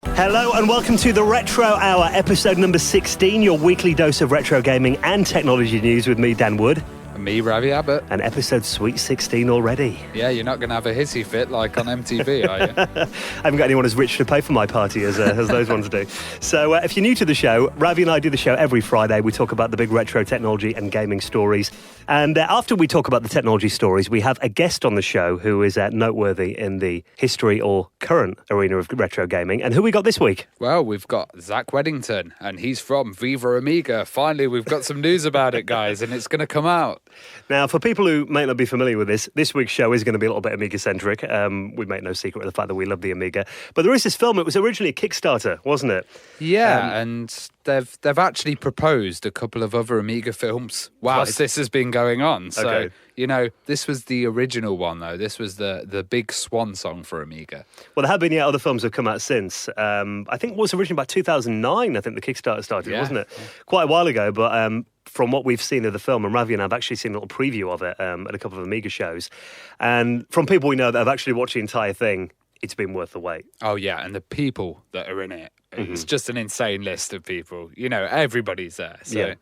Hello and welcome to the Retro Hour, episode number 16, your weekly dose of retro gaming and technology news with me, Dan Wood. And me, Ravi Abbott. And episode sweet 16 already. Yeah, you're not going to have a hissy fit like on MTV, are you? I haven't got anyone as rich to pay for my party as those ones do. So if you're new to the show, Ravi and I do the show every Friday. We talk about the big retro technology and gaming stories. And after we talk about the technology stories, we have a guest on the show who is noteworthy in the history or current arena of retro gaming. And who we got this week? Well, we've got Zach Weddington, and he's from Viva Amiga. Finally, we've got some news about it, guys, and it's going to come out. Now, for people who may not be familiar with this week's show is going to be a little bit Amiga-centric. We make no secret of the fact that we love the Amiga. But there is this film. It was originally a Kickstarter, wasn't it? Yeah, and they've actually proposed a couple of other Amiga films whilst this has been going on. So, Okay. you know, this was the original one, though. This was the big swan song for Amiga. Well, there have been, other films have come out since. I think it was originally about 2009, I think the Kickstarter started, wasn't it? Yeah. Quite a while ago, but from what we've seen of the film, and Ravi and I have actually seen a little preview of it at a couple of Amiga shows, and from people we know that have actually watched the entire thing, it's been worth the wait. Oh, yeah, and the people that are in it, it's just an insane list of people. You know, everybody's there. So. Yeah.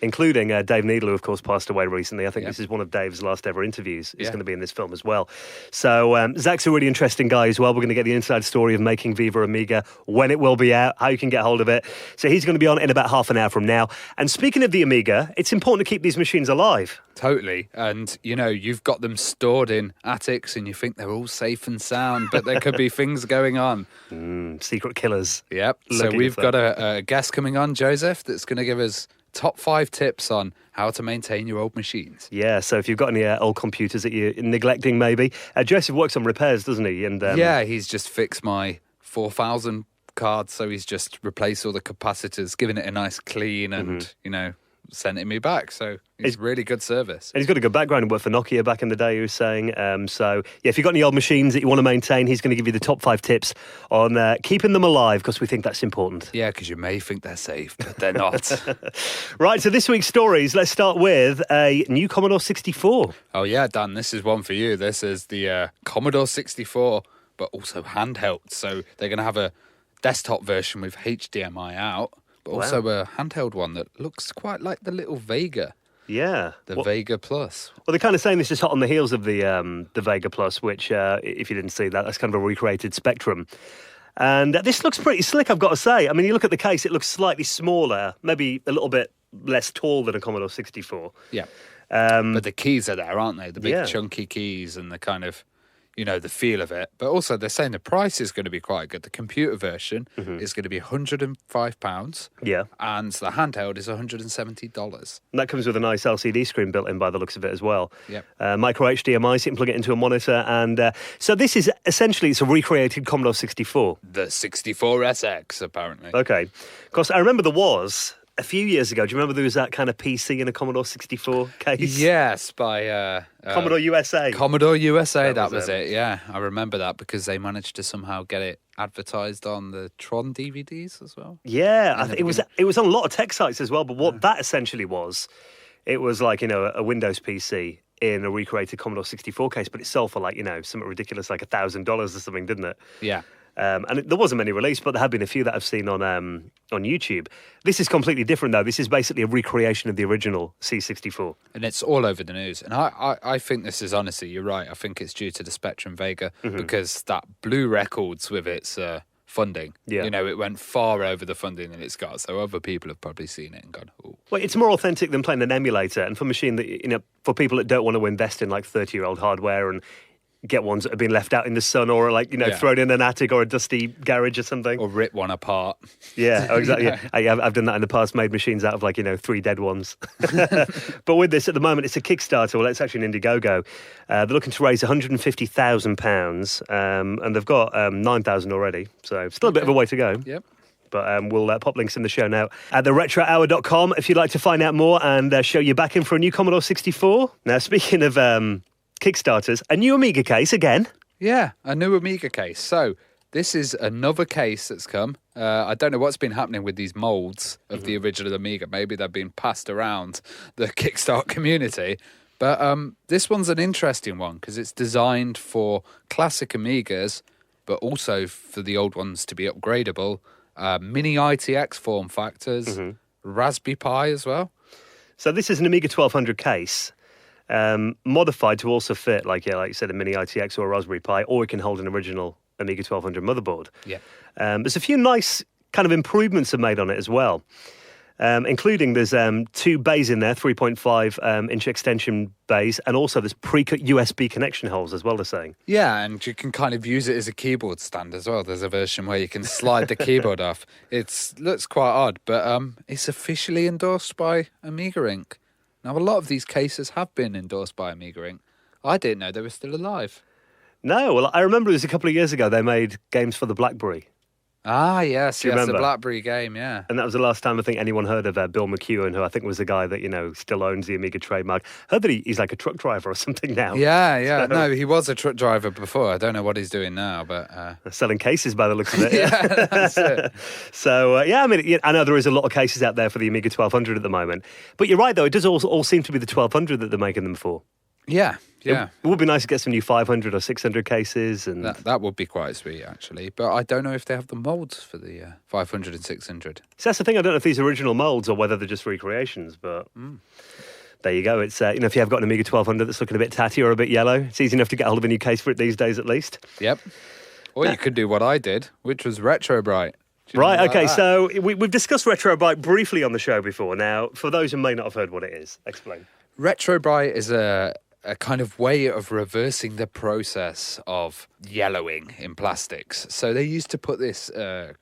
Including Dave Needle, who, of course, passed away recently. I think this is one of Dave's last ever interviews. He's going to be in this film as well. So Zach's a really interesting guy as well. We're going to get the inside story of making Viva Amiga, when it will be out, how you can get hold of it. So he's going to be on in about half an hour from now. And speaking of the Amiga, it's important to keep these machines alive. Totally. And, you know, you've got them stored in attics and you think they're all safe and sound, but there could be things going on. Secret killers. Yep. So we've got a guest coming on, Joseph, that's going to give us top 5 tips on how to maintain your old machines. Yeah, so if you've got any old computers that you're neglecting, maybe. Joseph works on repairs, doesn't he? And yeah, he's just fixed my 4000 card, so he's just replaced all the capacitors, given it a nice clean and, you know, sent it me back. So it's really good service. And he's got a good background. He worked for Nokia back in the day, he was saying. So, yeah, if you've got any old machines that you want to maintain, he's going to give you the top 5 tips on keeping them alive, because we think that's important. Yeah, because you may think they're safe, but they're not. Right, so this week's stories, let's start with a new Commodore 64. Oh, yeah, Dan, this is one for you. This is the Commodore 64, but also handheld. So they're going to have a desktop version with HDMI out, but also a handheld one that looks quite like the little Vega. Yeah. The Vega Plus. Well, they're kind of saying this is hot on the heels of the Vega Plus, which, if you didn't see that, that's kind of a recreated Spectrum. And this looks pretty slick, I've got to say. I mean, you look at the case, it looks slightly smaller, maybe a little bit less tall than a Commodore 64. Yeah. But the keys are there, aren't they? The big chunky keys and the kind of, you know, the feel of it. But also they're saying the price is going to be quite good. The computer version is going to be £105. Yeah. And the handheld is $170. And that comes with a nice LCD screen built in by the looks of it as well. Yep. Micro HDMI, so you can plug it into a monitor. And so this is essentially, it's a recreated Commodore 64. The 64SX, apparently. Okay. Because I remember there was, a few years ago, do you remember there was that kind of PC in a Commodore 64 case? Yes, by Commodore USA. Commodore USA, that was it. Yeah, I remember that because they managed to somehow get it advertised on the Tron DVDs as well. Yeah, I think it was on a lot of tech sites as well. But what that essentially was, it was like, you know, a Windows PC in a recreated Commodore 64 case, but it sold for like, you know, something ridiculous, like $1,000 or something, didn't it? Yeah. And there wasn't many released, but there have been a few that I've seen on YouTube. This is completely different, though. This is basically a recreation of the original C64. And it's all over the news. And I think this is, honestly, you're right. I think it's due to the Spectrum Vega because that Blue Records with its funding, you know, it went far over the funding that it's got. So other people have probably seen it and gone, oh. Well, it's more authentic than playing an emulator. And for a machine that, you know, for people that don't want to invest in like 30-year-old hardware and get ones that have been left out in the sun or like, you know, thrown in an attic or a dusty garage or something. Or rip one apart. Yeah, exactly. I've done that in the past, made machines out of like, you know, 3 dead ones. But with this, at the moment, it's a Kickstarter. Well, it's actually an Indiegogo. They're looking to raise £150,000 and they've got 9,000 already. So still a bit of a way to go. Yep. But we'll pop links in the show now at theretrohour.com if you'd like to find out more and show you back in for a new Commodore 64. Now, speaking of Kickstarters, a new Amiga case again. Yeah, a new Amiga case. So this is another case that's come. I don't know what's been happening with these molds of the original Amiga. Maybe they've been passed around the Kickstart community. But this one's an interesting one because it's designed for classic Amigas but also for the old ones to be upgradable. Mini ITX form factors, Raspberry Pi as well. So this is an Amiga 1200 case, modified to also fit, like you said, a mini ITX or a Raspberry Pi, or it can hold an original Amiga 1200 motherboard. Yeah. There's a few nice kind of improvements are made on it as well, including there's 2 bays in there, 3.5 inch extension bays, and also there's pre-cut USB connection holes as well, they're saying. Yeah, and you can kind of use it as a keyboard stand as well. There's a version where you can slide the keyboard off. It looks quite odd, but it's officially endorsed by Amiga Inc. Now, a lot of these cases have been endorsed by Amiga Inc. I didn't know they were still alive. No, well, I remember it was a couple of years ago they made games for the BlackBerry. Ah, yes, the BlackBerry game, yeah. And that was the last time I think anyone heard of Bill McEwen, who I think was the guy that, still owns the Amiga trademark. Heard that he's like a truck driver or something now. Yeah. So, no, he was a truck driver before. I don't know what he's doing now, but... selling cases by the looks of it. Yeah, that's it. So, I know there is a lot of cases out there for the Amiga 1200 at the moment. But you're right, though, it does all seem to be the 1200 that they're making them for. Yeah. It would be nice to get some new 500 or 600 cases. And that would be quite sweet, actually. But I don't know if they have the molds for the 500 and 600. So that's the thing. I don't know if these are original molds or whether they're just recreations. But there you go. It's if you have got an Amiga 1200 that's looking a bit tatty or a bit yellow, it's easy enough to get hold of a new case for it these days at least. Yep. Or you could do what I did, which was RetroBrite. Right, okay, so we've discussed RetroBrite briefly on the show before. Now, for those who may not have heard what it is, explain. RetroBrite is a kind of way of reversing the process of yellowing in plastics. So they used to put this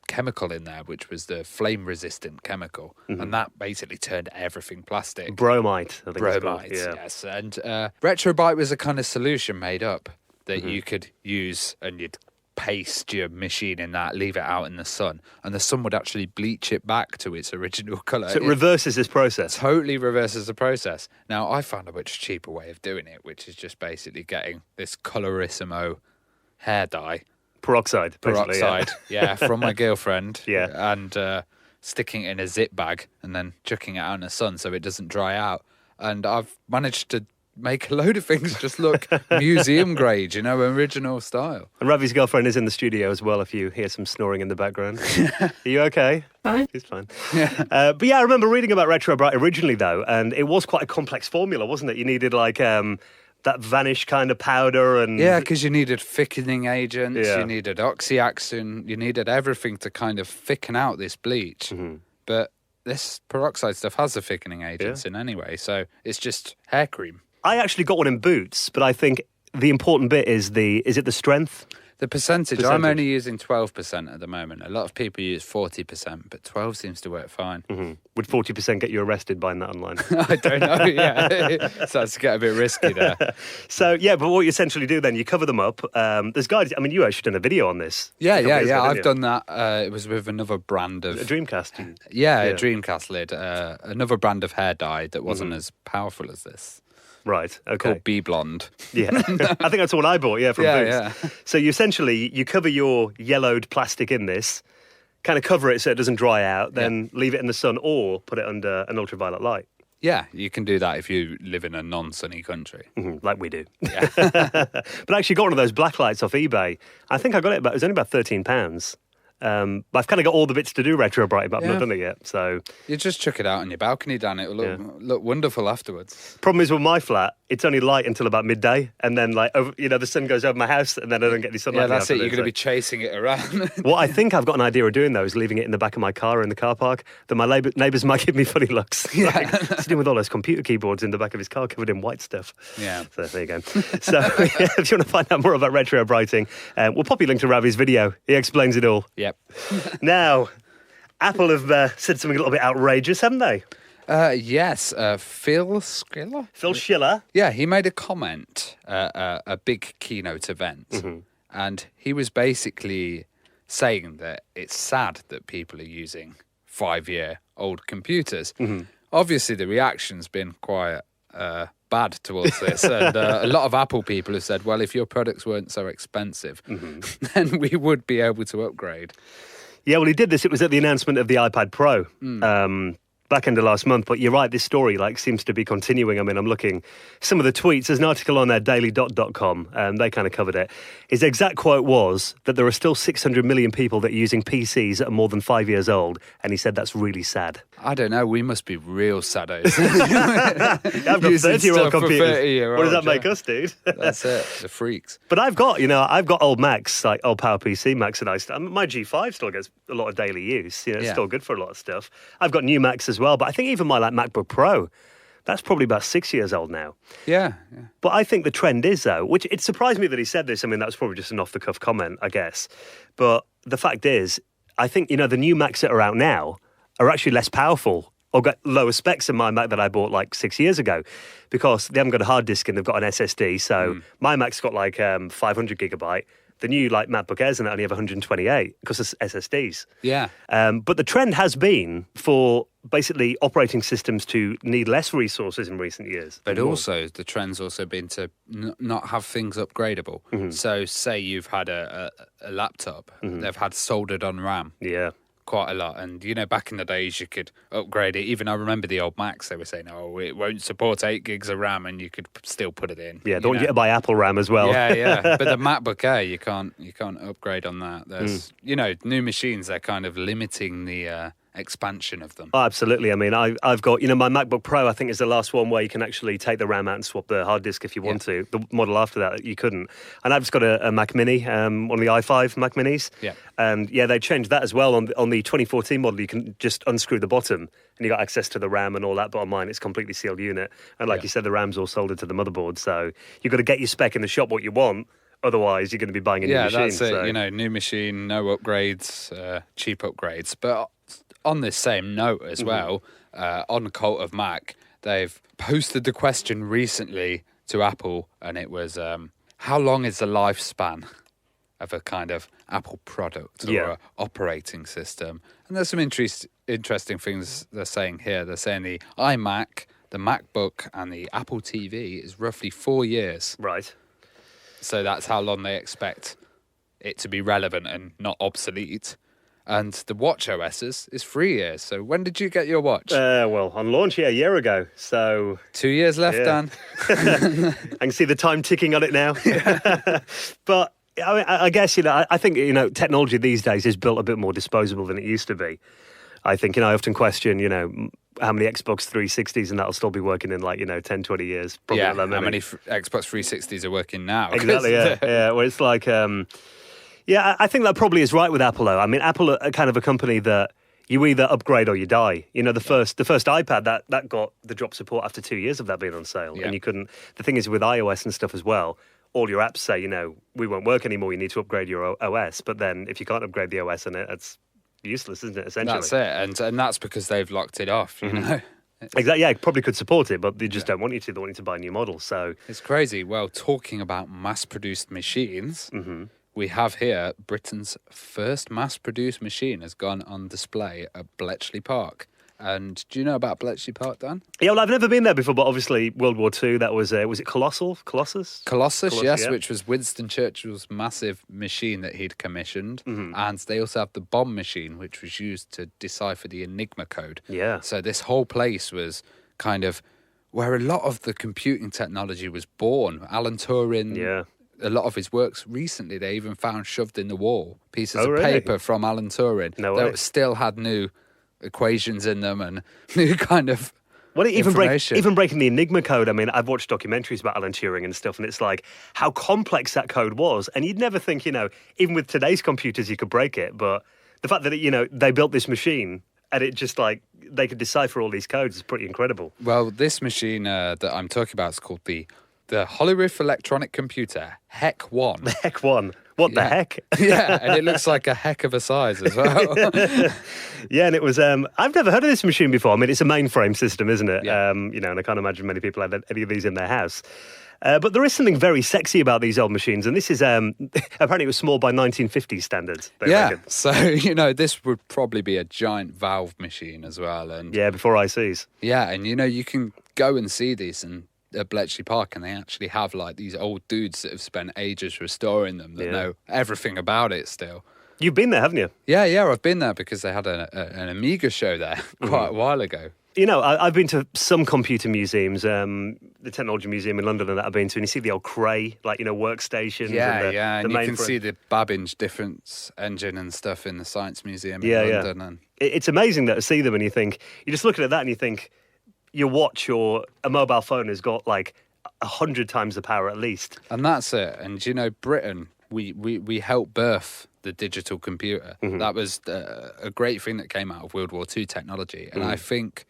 chemical in there, which was the flame-resistant chemical, and that basically turned everything plastic. Bromite, I think Bromite, it's called. yes. And RetroBrite was a kind of solution made up that you could use, and you'd paste your machine in that, leave it out in the sun, and the sun would actually bleach it back to its original colour. So it reverses this process? Totally reverses the process. Now, I found a much cheaper way of doing it, which is just basically getting this Colorissimo hair dye. Peroxide, yeah, from my girlfriend. Yeah. And sticking it in a zip bag and then chucking it out in the sun so it doesn't dry out. And I've managed to make a load of things just look museum grade, original style. And Ravi's girlfriend is in the studio as well, if you hear some snoring in the background. Are you okay? Fine. He's fine. But I remember reading about RetroBrite originally, though, and it was quite a complex formula, wasn't it? You needed, that vanish kind of powder and... Yeah, because you needed thickening agents, you needed oxyaxin, you needed everything to kind of thicken out this bleach. But this peroxide stuff has the thickening agents in anyway, so it's just hair cream. I actually got one in Boots, but I think the important bit is it the strength? The percentage. I'm only using 12% at the moment. A lot of people use 40%, but 12 seems to work fine. Would 40% get you arrested buying that online? I don't know, It starts to get a bit risky there. So, but what you essentially do then, you cover them up. There's guys, you actually done a video on this. Yeah, I've done that. It was with another brand of... A Dreamcast? A Dreamcast lid. Another brand of hair dye that wasn't as powerful as this. Right, okay. Called Bee Blonde. Yeah, I think that's the one I bought, from Boots. Yeah. So you essentially cover your yellowed plastic in this, kind of cover it so it doesn't dry out, then leave it in the sun or put it under an ultraviolet light. Yeah, you can do that if you live in a non-sunny country. Like we do. Yeah. But I actually got one of those black lights off eBay. I think I got it, it was only about £13. I've kind of got all the bits to do RetroBrite, but I've not done it yet. So you just chuck it out on your balcony, Dan. It will look wonderful afterwards. Problem is with my flat, it's only light until about midday, and then the sun goes over my house, and then I don't get any sunlight. Yeah, that's it. You're going to be chasing it around. What I think I've got an idea of doing though is leaving it in the back of my car in the car park. That my neighbours might give me funny looks. He's doing with all those computer keyboards in the back of his car covered in white stuff. Yeah. So there you go. So if you want to find out more about RetroBriting, we'll pop you a link to Ravi's video. He explains it all. Yep. Now, Apple have said something a little bit outrageous, haven't they? Yes. Phil Schiller? Phil Schiller. Yeah, he made a comment at a big keynote event, and he was basically saying that it's sad that people are using 5-year-old computers. Obviously, the reaction's been quite bad towards this, and a lot of Apple people have said, well, if your products weren't so expensive, then we would be able to upgrade. Yeah, well, he did this. It was at the announcement of the iPad Pro back end of last month. But you're right, this story seems to be continuing. I mean, I'm looking some of the tweets. There's an article on there, dailydot.com, and they kind of covered it. His exact quote was that there are still 600 million people that are using PCs that are more than 5 years old, and he said that's really sad. I don't know. We must be real saddos. I've got 30-year-old computers. What does that make us, dude? That's it. The freaks. But I've got old Macs, like old PowerPC Macs, and my G5 still gets a lot of daily use. It's still good for a lot of stuff. I've got new Macs as well, but I think even my MacBook Pro, that's probably about 6 years old now. Yeah. But I think the trend is, though, which it surprised me that he said this. I mean, that was probably just an off-the-cuff comment, I guess. But the fact is, I think, the new Macs that are out now are actually less powerful or got lower specs than my Mac that I bought 6 years ago, because they haven't got a hard disk and they've got an SSD. So my Mac's got 500 gigabyte. The new MacBook Airs and only have 128 because of SSDs. Yeah. But the trend has been for basically operating systems to need less resources in recent years. But also, the trend's also been to not have things upgradable. Mm-hmm. So say you've had a laptop, they've had soldered on RAM. Yeah. Quite a lot. And, back in the days, you could upgrade it. Even I remember the old Macs, they were saying, it won't support 8 gigs of RAM, and you could still put it in. Yeah, don't you buy Apple RAM as well. Yeah. But the MacBook Air, you can't upgrade on that. There's, new machines, they're kind of limiting the expansion of them. Oh, absolutely. I mean, I've got, my MacBook Pro, I think, is the last one where you can actually take the RAM out and swap the hard disk if you want to. The model after that, you couldn't. And I've just got a Mac Mini, one of the i5 Mac Minis. Yeah. And they changed that as well. On the 2014 model, you can just unscrew the bottom and you got access to the RAM and all that. But on mine, it's completely sealed unit. And like you said, the RAM's all soldered to the motherboard. So you've got to get your spec in the shop what you want. Otherwise, you're going to be buying a new machine. Yeah, that's it. New machine, no upgrades, cheap upgrades. But on this same note as well, on Cult of Mac, they've posted the question recently to Apple, and it was, how long is the lifespan of a kind of Apple product or a operating system? And there's some interesting things they're saying here. They're saying the iMac, the MacBook, and the Apple TV is roughly 4 years. Right. So that's how long they expect it to be relevant and not obsolete. And the Watch OS is 3 years. So when did you get your watch? Well, on launch, a year ago. So 2 years left, Dan. I can see the time ticking on it now. But I guess, I think, technology these days is built a bit more disposable than it used to be. I think, I often question, how many Xbox 360s and that'll still be working in 10, 20 years. Probably how many Xbox 360s are working now? Exactly, yeah. Well, it's I think that probably is right with Apple, though. I mean, Apple are kind of a company that you either upgrade or you die. The first iPad, that got the drop support after 2 years of that being on sale. Yeah. And you couldn't... The thing is, with iOS and stuff as well, all your apps say, we won't work anymore, you need to upgrade your OS. But then if you can't upgrade the OS in it, it's useless, isn't it, essentially? That's it. And that's because they've locked it off, you know? Exactly, yeah, it probably could support it, but they just don't want you to. They want you to buy a new model, so... It's crazy. Well, talking about mass-produced machines... We have here Britain's first mass-produced machine has gone on display at Bletchley Park. And do you know about Bletchley Park, Dan? Yeah, well, I've never been there before, but obviously World War II, that was it Colossus, yes, yeah. Which was Winston Churchill's massive machine that he'd commissioned. And they also have the bomb machine, which was used to decipher the Enigma code. Yeah. So this whole place was kind of where a lot of the computing technology was born. Alan Turing... Yeah. A lot of his works recently, they even found shoved in the wall pieces of paper from Alan Turing that still had new equations in them and new kind of even breaking the Enigma code. I mean, I've watched documentaries about Alan Turing and stuff, and it's how complex that code was. And you'd never think, even with today's computers, you could break it. But the fact that, they built this machine and it just they could decipher all these codes is pretty incredible. Well, this machine that I'm talking about is called the Hollywood Electronic Computer, HEC-1. The HEC-1. What the heck? Yeah, and it looks like a heck of a size as well. Yeah, and it was... I've never heard of this machine before. I mean, it's a mainframe system, isn't it? Yeah. And I can't imagine many people had any of these in their house. But there is something very sexy about these old machines, and this is... apparently it was small by 1950s standards. Reckon. So, this would probably be a giant valve machine as well. And yeah, before ICs. Yeah, and, you can go and see these and... at Bletchley Park, and they actually have these old dudes that have spent ages restoring them that know everything about it still. You've been there, haven't you? Yeah, I've been there because they had an Amiga show there quite a while ago. You know, I've been to some computer museums, the Technology Museum in London that I've been to, and you see the old Cray, like, you know, workstations. And you can see the Babbage difference engine and stuff in the Science Museum in London. And it's amazing to see them, and you think, you're just looking at that and you think, your watch or a mobile phone has got like 100 times the power at least. And that's it. And, you know, Britain, we helped birth the digital computer. That was a great thing that came out of World War II technology. And I think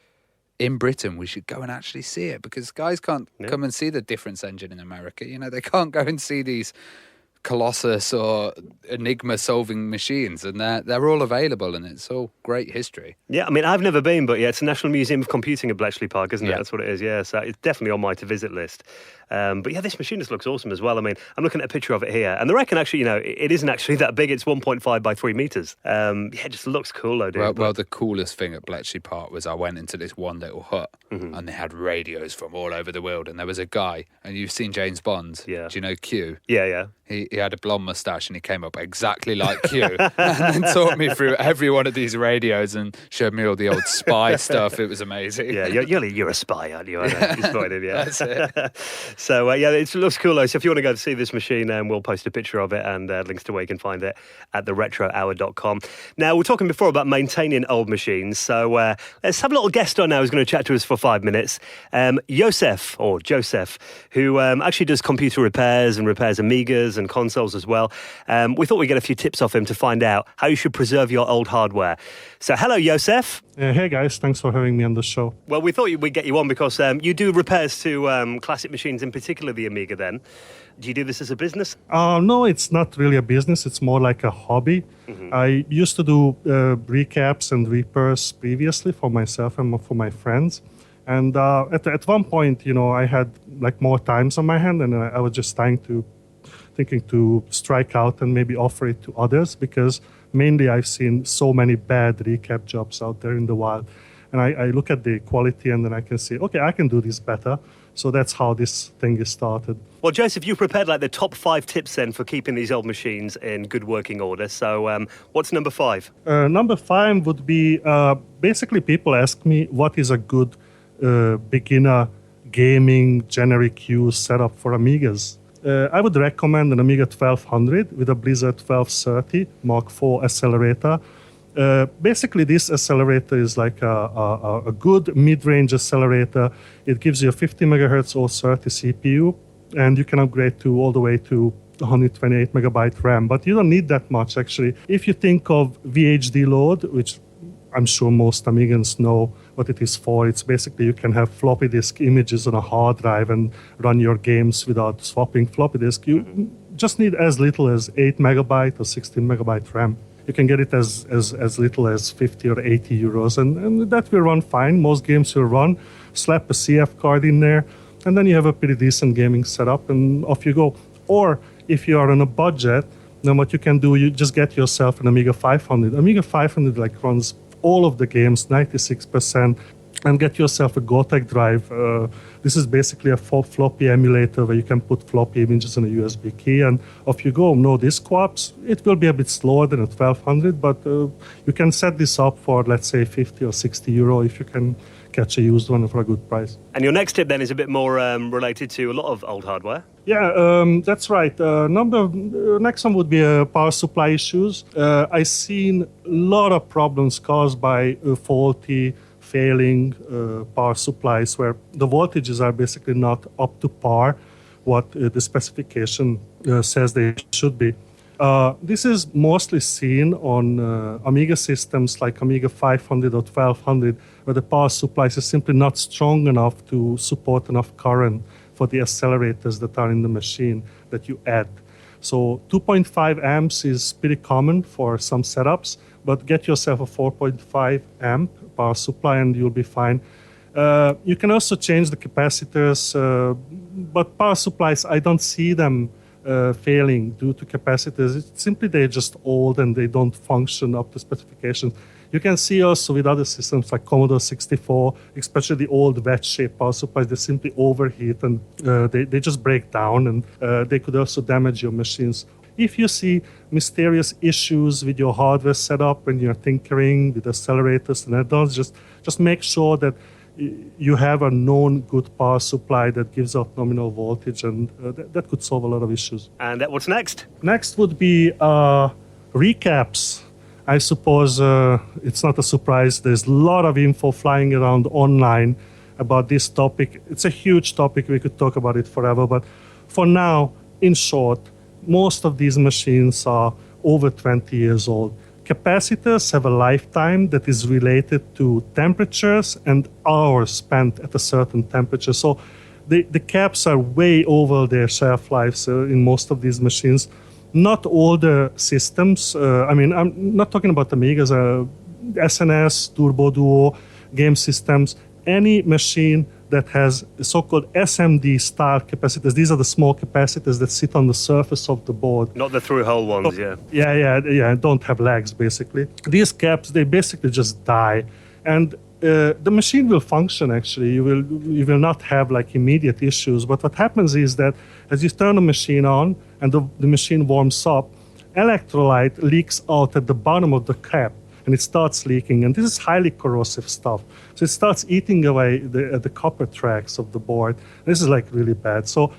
in Britain, we should go and actually see it, because guys can't come and see the difference engine in America. You know, they can't go and see these Colossus or Enigma solving machines, and they're all available, and it's all great history. Yeah, I mean, I've never been, but it's the National Museum of Computing at Bletchley Park, isn't it? That's what it is, so it's definitely on my to-visit list. But this machine just looks awesome as well. I mean, I'm looking at a picture of it here, and they reckon actually, you know, it isn't actually that big. It's 1.5 by 3 meters. It just looks cool though, dude. Well, the coolest thing at Bletchley Park was I went into this one little hut, and they had radios from all over the world, and there was a guy, and you've seen James Bond. Do you know Q? Yeah. He had a blonde moustache, and he came up exactly like Q, and then taught me through every one of these radios and showed me all the old spy stuff. It was amazing. Yeah, you're a spy, aren't you? I know. He's pointed, That's it. So, it looks cool, though. So if you want to go see this machine, we'll post a picture of it and links to where you can find it at theretrohour.com. Now, we're talking before about maintaining old machines. So let's have a little guest on now who's going to chat to us for 5 minutes. Joseph, who actually does computer repairs and repairs Amigas and consoles as well. We thought we'd get a few tips off him to find out how you should preserve your old hardware. So hello, Joseph. Hey guys, thanks for having me on the show. Well, we thought we'd get you on because you do repairs to classic machines, in particular the Amiga then. Do you do this as a business? No, it's not really a business. It's more like a hobby. I used to do recaps and repairs previously for myself and for my friends. And at one point, you know, I had like more times on my hand, and I was just thinking to strike out and maybe offer it to others, because mainly I've seen so many bad recap jobs out there in the wild. And I look at the quality and then I can say, okay, I can do this better. So that's how this thing is started. Well, Joseph, you prepared like the top 5 tips then for keeping these old machines in good working order. So what's number 5? Number 5 would be, basically people ask me what is a good beginner gaming generic use setup for Amigas. I would recommend an Amiga 1200 with a Blizzard 1230 Mark IV accelerator. Basically, this accelerator is like a good mid-range accelerator. It gives you a 50 megahertz or 30 CPU, and you can upgrade all the way to 128 megabyte RAM. But you don't need that much, actually. If you think of VHD load, which I'm sure most Amigans know what it is for. It's basically you can have floppy disk images on a hard drive and run your games without swapping floppy disk. You just need as little as 8 megabyte or 16 megabyte RAM. You can get it as little as 50 or 80 euros, and that will run fine. Most games will run. Slap a CF card in there, and then you have a pretty decent gaming setup, and off you go. Or if you are on a budget, then what you can do, you just get yourself an Amiga 500. Amiga 500 runs all of the games, 96%, and get yourself a Gotek drive. This is basically a floppy emulator where you can put floppy images on a USB key, and off you go. No disk swaps. It will be a bit slower than a 1200, but you can set this up for, let's say, 50 or 60 euro if you can catch a used one for a good price. And your next tip then is a bit more related to a lot of old hardware. Yeah, that's right. Next one would be power supply issues. I've seen a lot of problems caused by faulty, failing power supplies where the voltages are basically not up to par what the specification says they should be. This is mostly seen on Amiga systems like Amiga 500 or 1200, where the power supplies is simply not strong enough to support enough current for the accelerators that are in the machine that you add. So 2.5 amps is pretty common for some setups, but get yourself a 4.5 amp power supply and you'll be fine. You can also change the capacitors, but power supplies, I don't see them failing due to capacitors. It's simply they're just old and they don't function up to specifications. You can see also with other systems like Commodore 64, especially the old wedge-shaped power supplies, they simply overheat and they just break down, and they could also damage your machines. if you see mysterious issues with your hardware setup when you're tinkering with accelerators and add-ons, just make sure that you have a known good power supply that gives out nominal voltage, and that could solve a lot of issues. And what's next? Next would be recaps. I suppose it's not a surprise. There's a lot of info flying around online about this topic. It's a huge topic. We could talk about it forever. But for now, in short, most of these machines are over 20 years old. Capacitors have a lifetime that is related to temperatures and hours spent at a certain temperature. So the caps are way over their shelf lives in most of these machines. Not all the systems, I'm not talking about Amigas, SNS, Turbo Duo, game systems, any machine that has so-called SMD style capacitors. These are the small capacitors that sit on the surface of the board. Not the through-hole ones, Yeah, don't have legs, basically. These caps, they basically just die. And the machine will function, actually. You will not have like immediate issues. But what happens is that as you turn the machine on and the machine warms up, electrolyte leaks out at the bottom of the cap, and it starts leaking. And this is highly corrosive stuff. So it starts eating away the copper tracks of the board. This is like really bad. So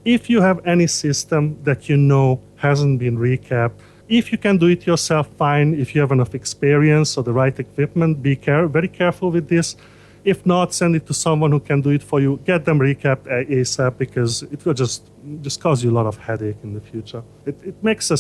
if you have any system that you know hasn't been recapped, if you can do it yourself, fine. If you have enough experience or the right equipment, be very careful with this. If not, send it to someone who can do it for you. Get them recapped ASAP, because it will just cause you a lot of headache in the future. It makes a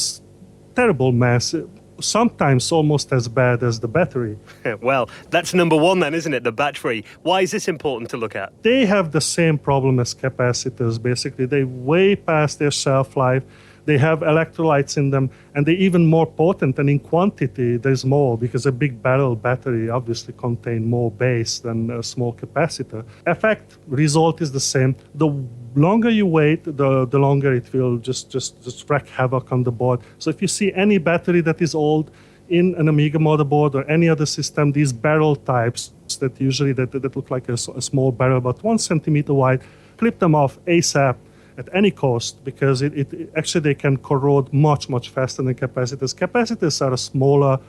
terrible mess, sometimes almost as bad as the battery. Well, that's number one then, isn't it? The battery. Why is this important to look at? They have the same problem as capacitors, basically. They're way past their shelf life. They have electrolytes in them, and they're even more potent, and in quantity there's more, because a big barrel battery obviously contains more base than a small capacitor. Effect, result is the same. The longer you wait, the longer it will just wreak havoc on the board. So if you see any battery that is old in an Amiga motherboard or any other system, these barrel types that usually that look like a small barrel, about 1 centimeter wide, clip them off ASAP. At any cost, because it actually they can corrode much faster than capacitors. Capacitors are a smaller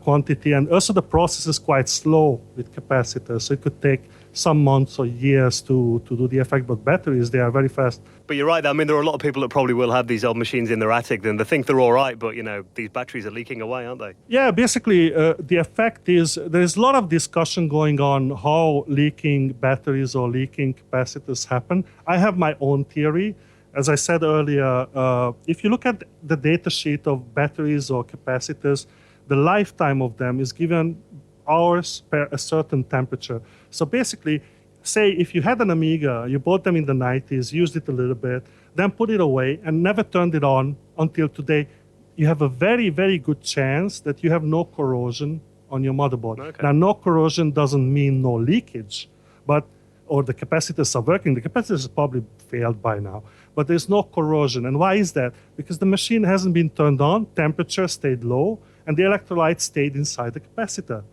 quantity, and also the process is quite slow with capacitors, so it could take some months or years to do the effect. But batteries, they are very fast. But you're right. I mean, there are a lot of people that probably will have these old machines in their attic, and they think they're all right, but these batteries are leaking away, aren't they? Yeah, basically the effect is there's a lot of discussion going on how leaking batteries or leaking capacitors happen. I have my own theory. As I said earlier, if you look at the data sheet of batteries or capacitors, the lifetime of them is given hours per a certain temperature. So basically, say if you had an Amiga, you bought them in the 90s, used it a little bit, then put it away and never turned it on until today, you have a very, very good chance that you have no corrosion on your motherboard. Okay. Now, no corrosion doesn't mean no leakage, or the capacitors are working. The capacitors probably failed by now, but there's no corrosion. And why is that? Because the machine hasn't been turned on, temperature stayed low, and the electrolyte stayed inside the capacitor.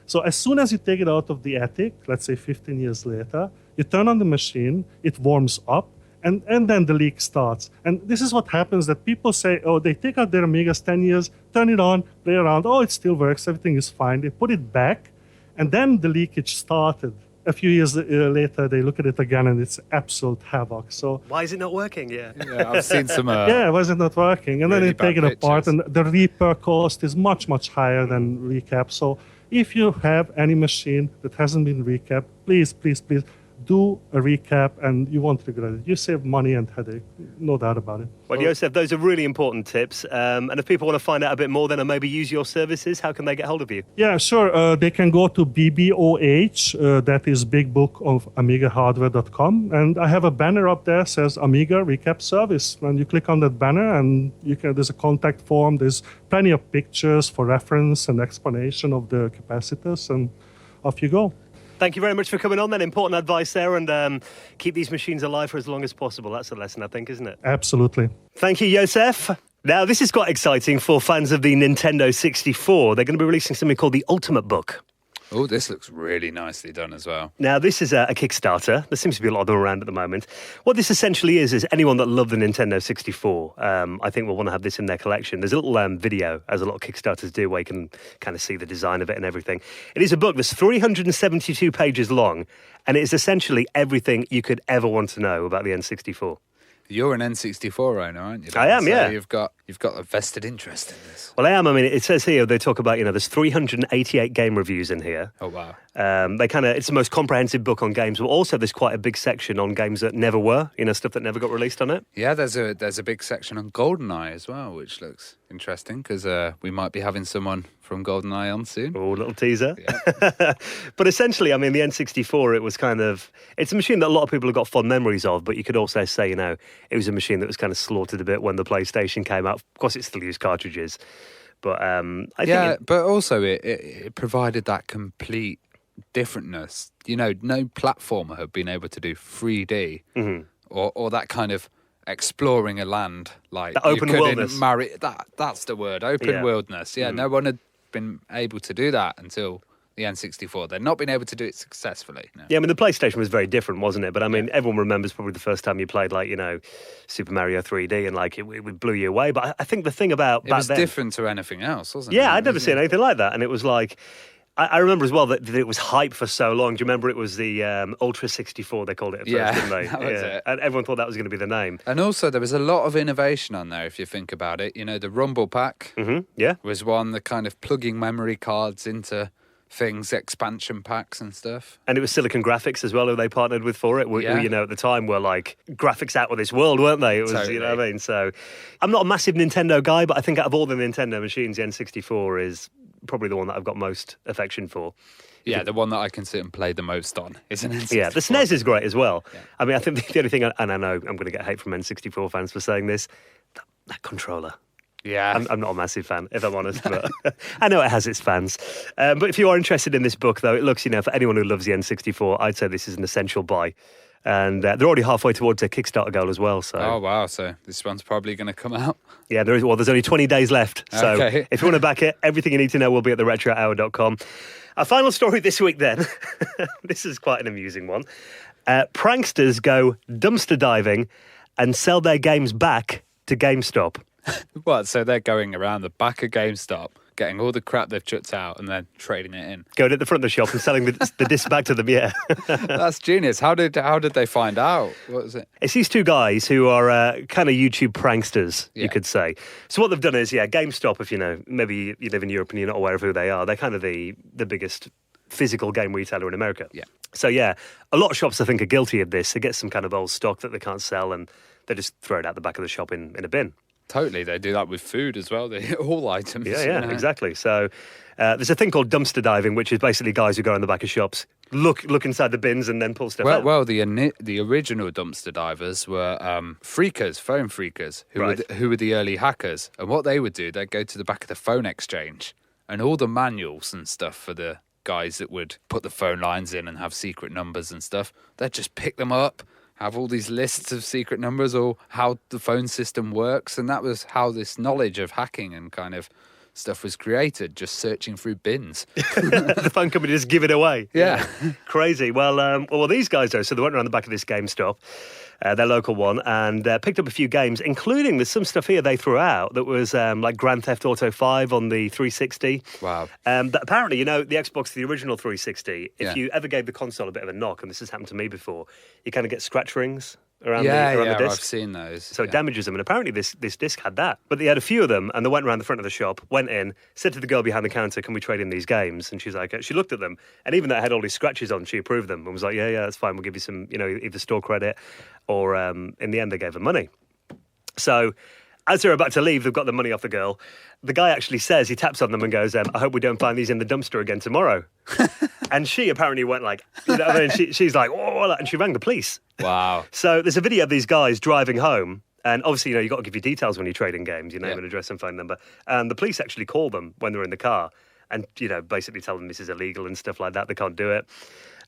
So as soon as you take it out of the attic, let's say 15 years later, you turn on the machine, it warms up, and then the leak starts. And this is what happens, that people say, oh, they take out their Amigas 10 years, turn it on, play around, oh, it still works, everything is fine. They put it back, and then the leakage started. A few years later, they look at it again, and it's absolute havoc. So why is it not working? Yeah, I've seen some. Yeah, why is it not working? And really then they take it apart, and the repair cost is much higher than recap. So if you have any machine that hasn't been recapped, please do a recap, and you won't regret it. You save money and headache, no doubt about it. Well, Josef, those are really important tips. And if people want to find out a bit more then and maybe use your services, how can they get hold of you? Yeah, sure. They can go to BBOH, that is Big Book of AmigaHardware.com. And I have a banner up there that says Amiga Recap Service. And you click on that banner, and there's a contact form. There's plenty of pictures for reference and explanation of the capacitors, and off you go. Thank you very much for coming on then. Important advice there, and keep these machines alive for as long as possible. That's a lesson, I think, isn't it? Absolutely. Thank you, Josef. Now, this is quite exciting for fans of the Nintendo 64. They're going to be releasing something called the Ultimate Book. Oh, this looks really nicely done as well. Now, this is a Kickstarter. There seems to be a lot of them around at the moment. What this essentially is anyone that loved the Nintendo 64, I think will want to have this in their collection. There's a little video, as a lot of Kickstarters do, where you can kind of see the design of it and everything. It is a book that's 372 pages long, and it is essentially everything you could ever want to know about the N64. You're an N64 owner, aren't you, Dan? I am, so yeah. You've got a vested interest in this. Well, I am. I mean, it says here, they talk about, there's 388 game reviews in here. Oh, wow. It's the most comprehensive book on games, but also there's quite a big section on games that never were, stuff that never got released on it. Yeah, there's a big section on GoldenEye as well, which looks interesting because we might be having someone from GoldenEye on soon. Oh, little teaser. Yeah. But essentially, I mean, the N64, it's a machine that a lot of people have got fond memories of, but you could also say, it was a machine that was kind of slaughtered a bit when the PlayStation came out. Of course, it still used cartridges. But but also it provided that complete differentness. No platformer had been able to do 3D or that kind of exploring a land like the open worldness. That's the word, open worldness. Yeah, no one had been able to do that until the N64. They'd not been able to do it successfully. No. Yeah, I mean, the PlayStation was very different, wasn't it? But I mean, everyone remembers probably the first time you played, Super Mario 3D, and it blew you away. But I think the thing about it was different to anything else, wasn't it? Yeah, I'd never seen anything like that. And it was like, I remember as well that it was hype for so long. Do you remember it was the Ultra 64, they called it at first, didn't they? That was it. And everyone thought that was going to be the name. And also, there was a lot of innovation on there, if you think about it. The Rumble Pack was one, the kind of plugging memory cards into things, expansion packs and stuff. And it was Silicon Graphics as well, who they partnered with for it, who, at the time were like graphics out of this world, weren't they? It was, totally. You know what I mean? So I'm not a massive Nintendo guy, but I think out of all the Nintendo machines, the N64 is probably the one that I've got most affection for. Yeah, the one that I can sit and play the most on is an N64. Yeah, the SNES is great as well. Yeah. I mean, I think the only thing, and I know I'm going to get hate from N64 fans for saying this, that controller. Yeah. I'm not a massive fan, if I'm honest, but I know it has its fans. But if you are interested in this book, though, it looks, for anyone who loves the N64, I'd say this is an essential buy. And they're already halfway towards their Kickstarter goal as well. So. Oh, wow. So this one's probably going to come out. Yeah, there's only 20 days left. So okay. If you want to back it, everything you need to know will be at theretrohour.com. Our final story this week, then. This is quite an amusing one. Pranksters go dumpster diving and sell their games back to GameStop. What? So they're going around the back of GameStop, getting all the crap they've chucked out and then trading it in. Going at the front of the shop and selling the disc back to them, yeah. That's genius. How did they find out? What was it? It's these two guys who are kind of YouTube pranksters, you could say. So what they've done is, GameStop, if maybe you live in Europe and you're not aware of who they are, they're kind of the biggest physical game retailer in America. Yeah. So, a lot of shops, I think, are guilty of this. They get some kind of old stock that they can't sell and they just throw it out the back of the shop in a bin. Totally, they do that with food as well. All items. Yeah, exactly. So there's a thing called dumpster diving, which is basically guys who go in the back of shops, look inside the bins, and then pull stuff out. Well, the original dumpster divers were phone phreakers, who were the early hackers. And what they would do, they'd go to the back of the phone exchange, and all the manuals and stuff for the guys that would put the phone lines in and have secret numbers and stuff, they'd just pick them up, have all these lists of secret numbers or how the phone system works. And that was how this knowledge of hacking and kind of stuff was created, just searching through bins. The phone company just give it away. Yeah. Crazy. Well, these guys, though, so they went around the back of this GameStop, their local one, and picked up a few games, including there's some stuff here they threw out that was like Grand Theft Auto 5 on the 360. Wow. That apparently, the Xbox, the original 360, if you ever gave the console a bit of a knock, and this has happened to me before, you kind of get scratch rings around the disc. I've seen those. So it damages them, and apparently this disc had that. But they had a few of them, and they went around the front of the shop, went in, said to the girl behind the counter, "Can we trade in these games?" And she's like, she looked at them, and even though it had all these scratches on, she approved them and was like, yeah, that's fine, we'll give you some, either store credit, or in the end they gave her money. So as they're about to leave, they've got the money off the girl. The guy actually says, he taps on them and goes, "I hope we don't find these in the dumpster again tomorrow." And she apparently went like, she's like, "Oh," and she rang the police. Wow. So there's a video of these guys driving home. And obviously, you've got to give your details when you trade in games, your name and address and phone number. And the police actually call them when they're in the car and, basically tell them this is illegal and stuff like that. They can't do it.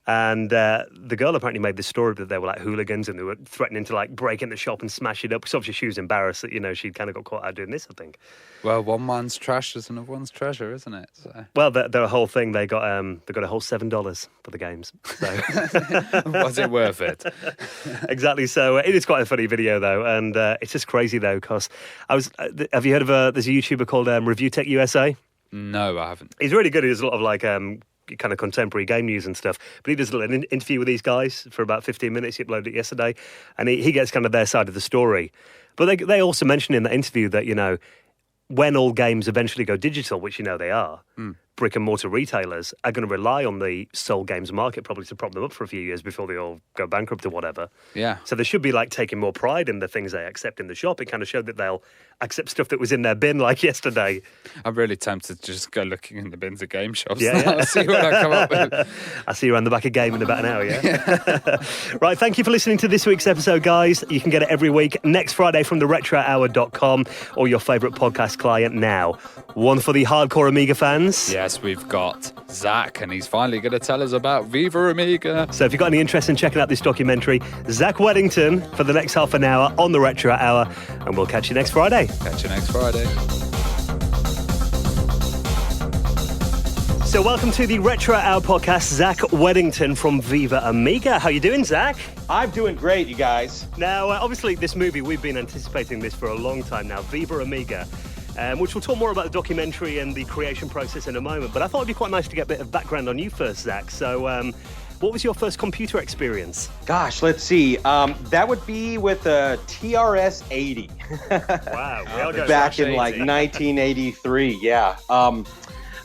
And the girl apparently made this story that they were like hooligans and they were threatening to like break in the shop and smash it up. Because obviously she was embarrassed that, you know, she'd kind of got caught out doing this, I think. Well, one man's trash is another one's treasure, isn't it? So. Well, the whole thing, they got a whole $7 for the games. So. Was it worth it? Exactly. So it is quite a funny video, though. And it's just crazy, though, because have you heard of there's a YouTuber called Review Tech USA? No, I haven't. He's really good. He does a lot of like kind of contemporary game news and stuff. But he does an interview with these guys for about 15 minutes. He uploaded it yesterday. And he gets kind of their side of the story. But they also mention in that interview that, you know, when all games eventually go digital, which you know they are, brick and mortar retailers are going to rely on the sold games market probably to prop them up for a few years before they all go bankrupt or whatever. Yeah. So they should be like taking more pride in the things they accept in the shop. It kind of showed that they'll accept stuff that was in their bin like yesterday. I'm really tempted to just go looking in the bins of game shops. Yeah. I'll see what I come up with. I'll see you around the back of Game in about an hour, yeah? Right, thank you for listening to this week's episode, guys. You can get it every week, next Friday from theretrohour.com or your favourite podcast client now. One for the hardcore Amiga fans. Yes, we've got Zach, and he's finally going to tell us about Viva Amiga. So if you've got any interest in checking out this documentary, Zach Weddington for the next half an hour on the Retro Hour, and we'll catch you next Friday. Catch you next Friday. So welcome to the Retro Hour podcast, Zach Weddington from Viva Amiga. How you doing, Zach? I'm doing great, you guys. Now, obviously, this movie, we've been anticipating this for a long time now, Viva Amiga, which we'll talk more about the documentary and the creation process in a moment. But I thought it'd be quite nice to get a bit of background on you first, Zach. So what was your first computer experience? Gosh, let's see. That would be with a TRS-80. Wow. Back in like 1983, yeah.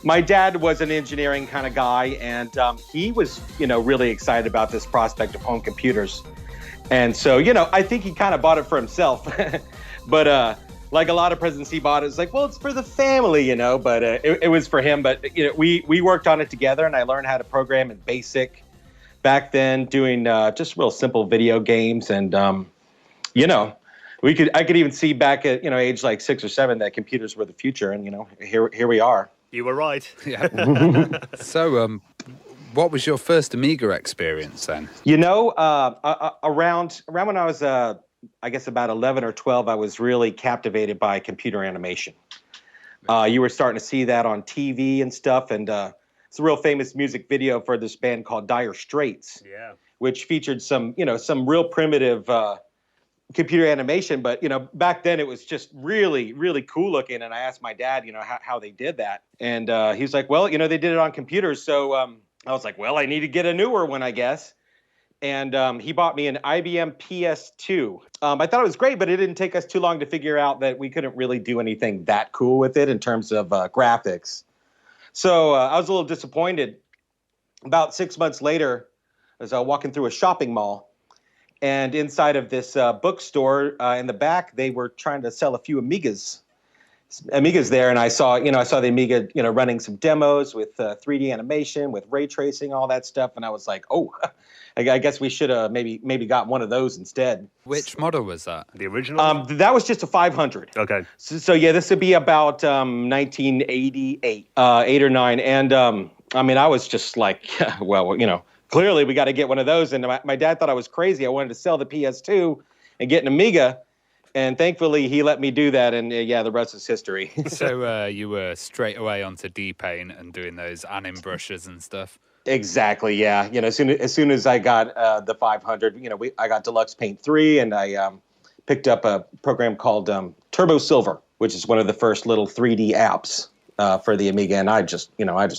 My dad was an engineering kind of guy, and he was, really excited about this prospect of home computers. And so, I think he kind of bought it for himself. But like a lot of presents he bought, it's like, well, it's for the family, but it was for him. But, we worked on it together, and I learned how to program in BASIC back then, doing just real simple video games. And, I could even see back at, age like 6 or 7 that computers were the future. And, here we are. You were right. Yeah. So, what was your first Amiga experience then? Around when I was, I guess about 11 or 12, I was really captivated by computer animation. You were starting to see that on TV and stuff, and it's a real famous music video for this band called Dire Straits, which featured some real primitive computer animation, but back then it was just really, really cool looking. And I asked my dad, how they did that, and he was like, well, they did it on computers. So I was like, well, I need to get a newer one, I guess. And he bought me an IBM PS2. I thought it was great, but it didn't take us too long to figure out that we couldn't really do anything that cool with it in terms of graphics. So I was a little disappointed. About 6 months later, as I was walking through a shopping mall, and inside of this bookstore in the back, they were trying to sell a few Amigas there. And I saw the Amiga, running some demos with 3D animation, with ray tracing, all that stuff. And I was like, oh, I guess we should have maybe got one of those instead. Which model was that? The original? That was just a 500. Okay. So yeah, this would be about 1988, 8 or 9. And I was just like, well, clearly we got to get one of those. And my dad thought I was crazy. I wanted to sell the PS2 and get an Amiga. And thankfully he let me do that. And the rest is history. So you were straight away onto D-Paint and doing those anim brushes and stuff. Exactly. Yeah. As soon as I got the 500, I got Deluxe Paint 3, and I picked up a program called Turbo Silver, which is one of the first little 3D apps for the Amiga. And I just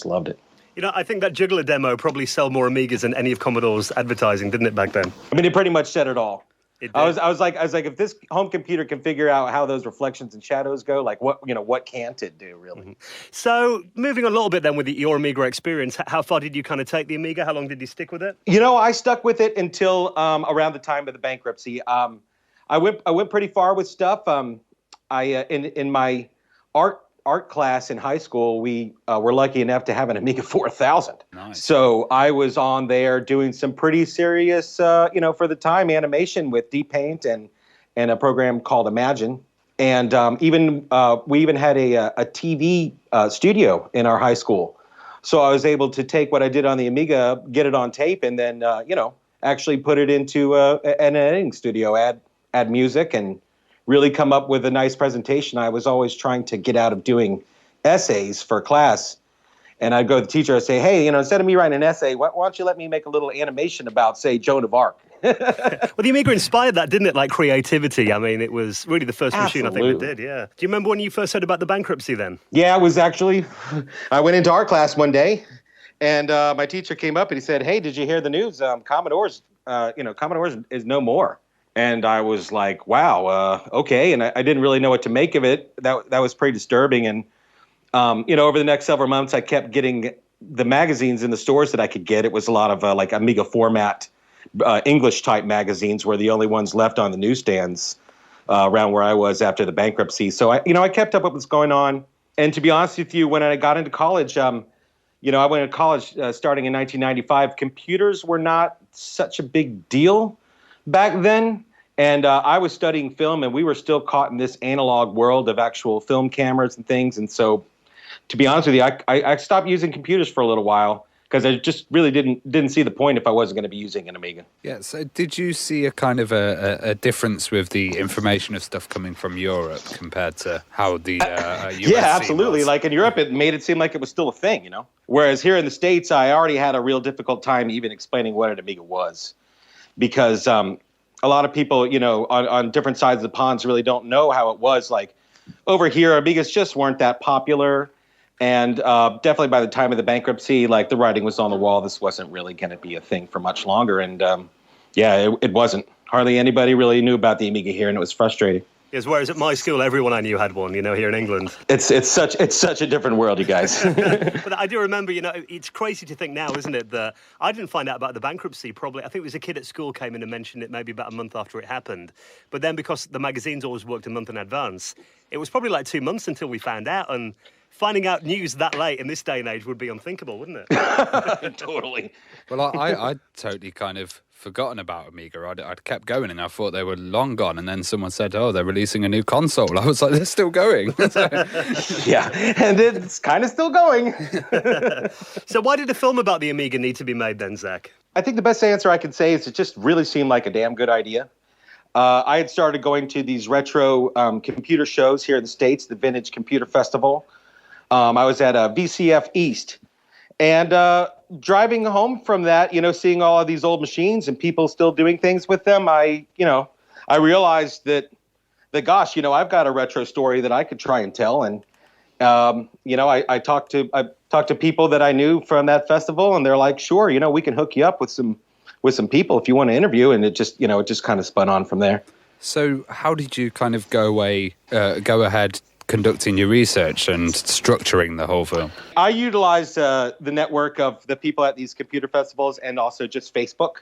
loved it. I think that Juggler demo probably sold more Amigas than any of Commodore's advertising, didn't it, back then? It pretty much said it all. It did. I was like, if this home computer can figure out how those reflections and shadows go, like what can't it do, really? Mm-hmm. So moving a little bit then with your Amiga experience, how far did you kind of take the Amiga? How long did you stick with it? I stuck with it until around the time of the bankruptcy. I went pretty far with stuff. In my art class in high school, we were lucky enough to have an Amiga 4000. Nice. So I was on there doing some pretty serious, for the time, animation with D-Paint and a program called Imagine. And we even had a TV studio in our high school. So I was able to take what I did on the Amiga, get it on tape, and then, actually put it into an editing studio, add music, and really come up with a nice presentation. I was always trying to get out of doing essays for class. And I'd go to the teacher and say, hey, instead of me writing an essay, why don't you let me make a little animation about, say, Joan of Arc? Well, the Amiga inspired that, didn't it? Like creativity. I mean, it was really the first machine I think that did, yeah. Do you remember when you first heard about the bankruptcy then? Yeah, it was actually, I went into art class one day, and my teacher came up and he said, hey, did you hear the news? Commodore's is no more. And I was like, wow, okay. And I didn't really know what to make of it. That was pretty disturbing. And, over the next several months, I kept getting the magazines in the stores that I could get. It was a lot of like Amiga format English type magazines were the only ones left on the newsstands around where I was after the bankruptcy. So I kept up with what's going on. And to be honest with you, when I got into college, I went to college starting in 1995. Computers were not such a big deal back then. And I was studying film, and we were still caught in this analog world of actual film cameras and things. And so, to be honest with you, I stopped using computers for a little while, because I just really didn't see the point if I wasn't going to be using an Amiga. Yeah, so did you see a kind of a difference with the information of stuff coming from Europe compared to how the US Yeah, absolutely. was? Like in Europe, it made it seem like it was still a thing, Whereas here in the States, I already had a real difficult time even explaining what an Amiga was. Because a lot of people, on different sides of the ponds really don't know how it was. Like over here, Amigas just weren't that popular. And definitely by the time of the bankruptcy, like the writing was on the wall. This wasn't really going to be a thing for much longer. And it wasn't. Hardly anybody really knew about the Amiga here, and it was frustrating. Yes, whereas at my school, everyone I knew had one, here in England. It's such a different world, you guys. But I do remember, it's crazy to think now, isn't it, that I didn't find out about the bankruptcy probably. I think it was a kid at school came in and mentioned it maybe about a month after it happened. But then because the magazines always worked a month in advance, it was probably like 2 months until we found out. And finding out news that late in this day and age would be unthinkable, wouldn't it? Totally. Well, I'd totally kind of forgotten about Amiga. I'd kept going, and I thought they were long gone. And then someone said, "Oh, they're releasing a new console." I was like, "They're still going." Yeah, and it's kind of still going. So why did a film about the Amiga need to be made then, Zach? I think the best answer I can say is it just really seemed like a damn good idea. I had started going to these retro computer shows here in the States, the Vintage Computer Festival. I was at VCF East, and driving home from that, seeing all of these old machines and people still doing things with them, I realized that gosh, I've got a retro story that I could try and tell. And I talked to people that I knew from that festival, and they're like, sure, we can hook you up with some people if you want to interview. And it just kind of spun on from there. So how did you kind of go ahead conducting your research and structuring the whole film? I utilized the network of the people at these computer festivals, and also just Facebook.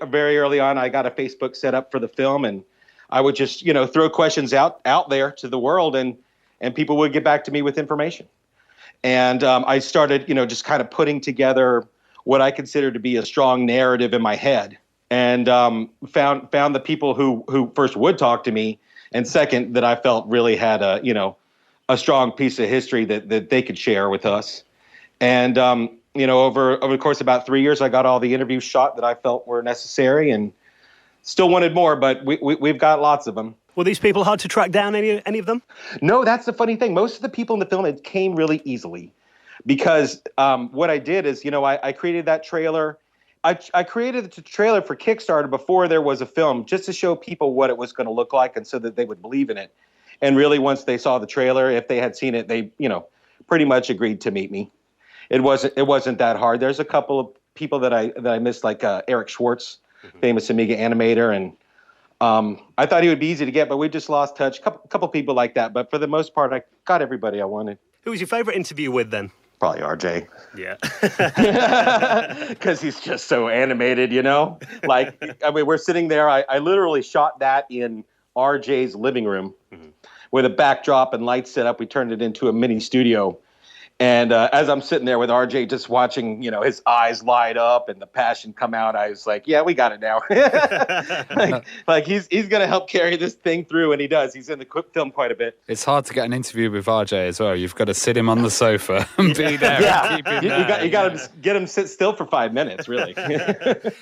Very early on, I got a Facebook set up for the film, and I would just throw questions out there to the world, and people would get back to me with information. And I started just kind of putting together what I consider to be a strong narrative in my head, and found the people who first would talk to me, and second, that I felt really had a strong piece of history that they could share with us. And, over the course of about 3 years, I got all the interviews shot that I felt were necessary, and still wanted more, but we've got lots of them. Were these people hard to track down, any of them? No, that's the funny thing. Most of the people in the film, it came really easily, because what I did is, I created that trailer. I created the trailer for Kickstarter before there was a film, just to show people what it was going to look like, and so that they would believe in it. And really, once they saw the trailer, if they had seen it, they, pretty much agreed to meet me. It wasn't that hard. There's a couple of people that I missed, like Eric Schwartz, famous Amiga animator, and I thought he would be easy to get, but we just lost touch. Couple people like that, but for the most part, I got everybody I wanted. Who was your favorite interview with then? Probably RJ. Yeah. Because he's just so animated, Like, we're sitting there. I literally shot that in RJ's living room with a backdrop and lights set up. We turned it into a mini studio. And as I'm sitting there with RJ, just watching, his eyes light up and the passion come out, I was like, yeah, we got it now. like he's going to help carry this thing through, and he does. He's in the film quite a bit. It's hard to get an interview with RJ as well. You've got to sit him on the sofa and be there. Yeah, and keep him you got to get him sit still for 5 minutes, really.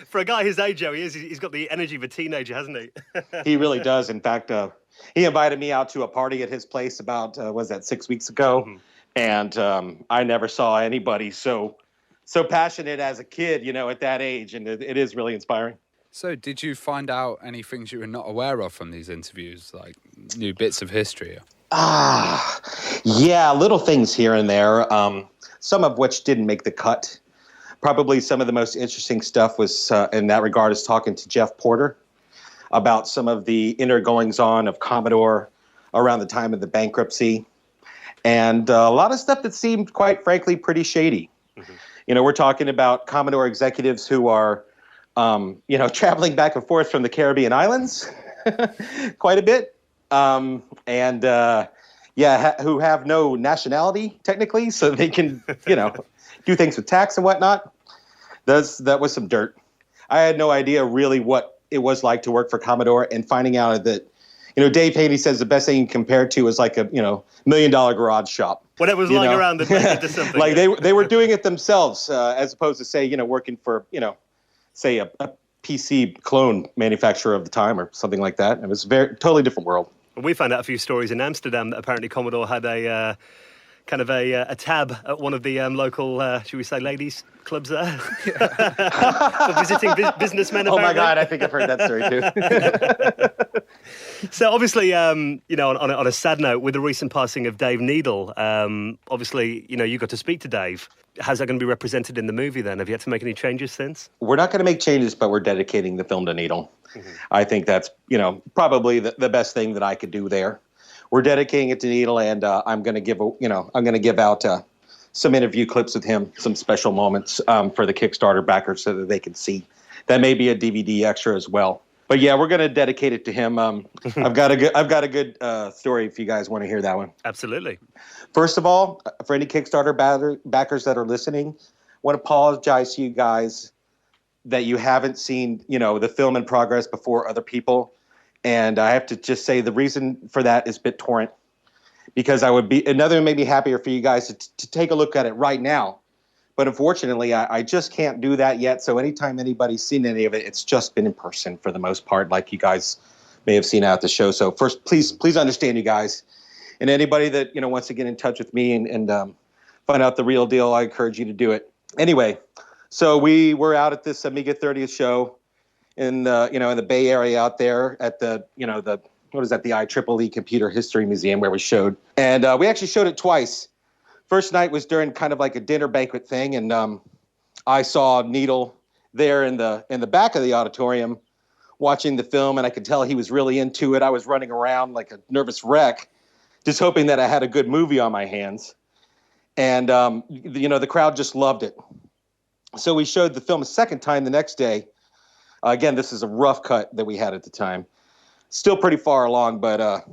For a guy his age, Joe, he's got the energy of a teenager, hasn't he? He really does. In fact, he invited me out to a party at his place about, 6 weeks ago? Mm-hmm. And I never saw anybody so passionate as a kid, at that age. And it is really inspiring. So did you find out any things you were not aware of from these interviews, like new bits of history? Yeah, little things here and there, some of which didn't make the cut. Probably some of the most interesting stuff was, in that regard, is talking to Jeff Porter about some of the inner goings-on of Commodore around the time of the bankruptcy. And a lot of stuff that seemed, quite frankly, pretty shady. Mm-hmm. We're talking about Commodore executives who are, traveling back and forth from the Caribbean islands quite a bit. Who have no nationality, technically, so they can, do things with tax and whatnot. That was some dirt. I had no idea really what it was like to work for Commodore, and finding out that, Dave Haney says the best thing you can compare it to is like a, $1 million garage shop. Whatever was lying around that they did something. Like they were doing it themselves, as opposed to, say, working for, say a PC clone manufacturer of the time or something like that. It was a totally different world. We found out a few stories in Amsterdam that apparently Commodore had a kind of a tab at one of the local, should we say, ladies' clubs there for visiting businessmen. Oh my God, I think I've heard that story too. So obviously, on a sad note, with the recent passing of Dave Needle, obviously, you got to speak to Dave. How's that going to be represented in the movie then? Have you had to make any changes since? We're not going to make changes, but we're dedicating the film to Needle. Mm-hmm. I think that's, probably the best thing that I could do there. We're dedicating it to Needle, and I'm going to give out some interview clips with him, some special moments for the Kickstarter backers so that they can see. That may be a DVD extra as well. But yeah, we're going to dedicate it to him. I've got a good story if you guys want to hear that one. Absolutely. First of all, for any Kickstarter backers that are listening, I want to apologize to you guys that you haven't seen, the film in progress before other people. And I have to just say the reason for that is BitTorrent, because another made me happier for you guys to take a look at it right now. But unfortunately, I just can't do that yet. So anytime anybody's seen any of it, it's just been in person for the most part, like you guys may have seen out at the show. So first, please understand, you guys. And anybody that, wants to get in touch with me and find out the real deal, I encourage you to do it. Anyway, so we were out at this Amiga 30th show in the Bay Area out there at the IEEE Computer History Museum where we showed. And we actually showed it twice. First night was during kind of like a dinner banquet thing, and I saw Needle there in the back of the auditorium watching the film, and I could tell he was really into it. I was running around like a nervous wreck, just hoping that I had a good movie on my hands. And, the crowd just loved it. So we showed the film a second time the next day. Again, this is a rough cut that we had at the time. Still pretty far along, but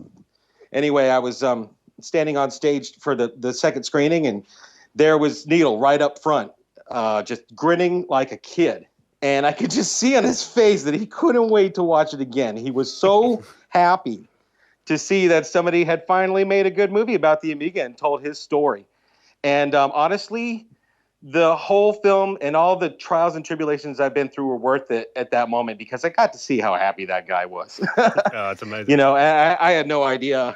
anyway, I was standing on stage for the second screening, and there was Needle right up front, just grinning like a kid. And I could just see on his face that he couldn't wait to watch it again. He was so happy to see that somebody had finally made a good movie about the Amiga and told his story. And honestly, the whole film and all the trials and tribulations I've been through were worth it at that moment, because I got to see how happy that guy was. Oh, that's amazing. I had no idea,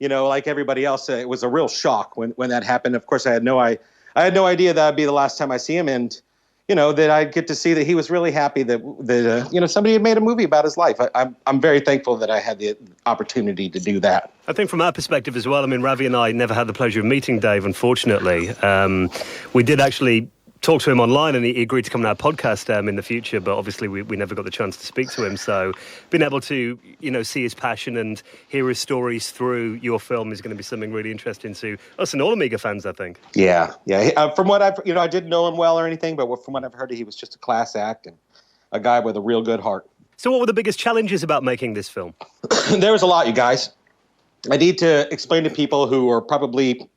like everybody else, it was a real shock when that happened. Of course, I had no idea that would be the last time I see him. And, that I'd get to see that he was really happy that somebody had made a movie about his life. I'm very thankful that I had the opportunity to do that. I think from our perspective as well, I mean, Ravi and I never had the pleasure of meeting Dave, unfortunately. We did actually talk to him online, and he agreed to come on our podcast in the future, but obviously we never got the chance to speak to him. So being able to, see his passion and hear his stories through your film is going to be something really interesting to us and all Amiga fans, I think. Yeah. From what I've, I didn't know him well or anything, but from what I've heard, he was just a class act and a guy with a real good heart. So what were the biggest challenges about making this film? There was a lot, you guys. I need to explain to people who are probably,